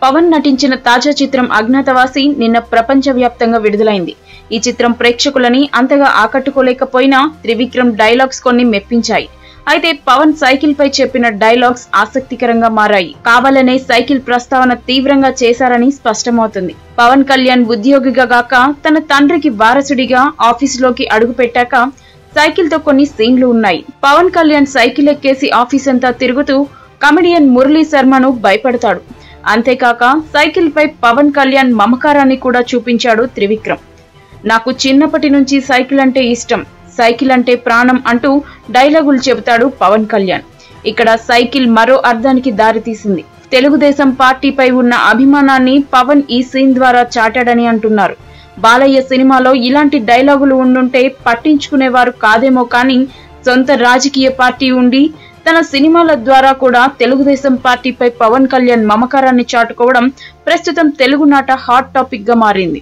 పవన్ నటించిన తాజా చిత్రం అజ్ఞాతవాసి నిన్న ప్రపంచవ్యాప్తంగా విడుదలైంది. ఈ చిత్రం ప్రేక్షకులని అంతగా ఆకట్టుకోలేకపోయినా త్రివిక్రమ్ డైలాగ్స్ కొన్ని మెప్పించాయి. అయితే పవన్ సైకిల్ పై చెప్పిన డైలాగ్స్ ఆసక్తికరంగా మారాయి. కావాలనే సైకిల్ ప్రస్తావన తీవ్రంగా చేశారని స్పష్టమవుతుంది. పవన్ కళ్యాణ్ ఉద్యోగిగా గాక తన తండ్రికి వారసుడిగా ఆఫీసులోకి అడుగు పెట్టాక సైకిల్ తో కొన్ని సీన్లు ఉన్నాయి. పవన్ కళ్యాణ్ సైకిల్ ఎక్కేసి ఆఫీస్ అంతా తిరుగుతూ కమెడియన్ మురళీ శర్మను భయపడతాడు. అంతేకాక సైకిల్ పై పవన్ కళ్యాణ్ మమకారాన్ని కూడా చూపించాడు త్రివిక్రమ్. నాకు చిన్నప్పటి నుంచి సైకిల్ అంటే ఇష్టం, సైకిల్ అంటే ప్రాణం అంటూ డైలాగులు చెబుతాడు పవన్ కళ్యాణ్. ఇక్కడ సైకిల్ మరో అర్థానికి దారితీసింది. తెలుగుదేశం పార్టీపై ఉన్న అభిమానాన్ని పవన్ ఈ సీన్ ద్వారా చాటాడని అంటున్నారు. బాలయ్య సినిమాలో ఇలాంటి డైలాగులు ఉండుంటే పట్టించుకునేవారు కాదేమో కానీ సొంత రాజకీయ పార్టీ ఉండి తన సినిమాల ద్వారా కూడా తెలుగుదేశం పార్టీపై పవన్ కళ్యాణ్ మమకారాన్ని చాటుకోవడం ప్రస్తుతం తెలుగునాట హాట్ టాపిక్ గా మారింది.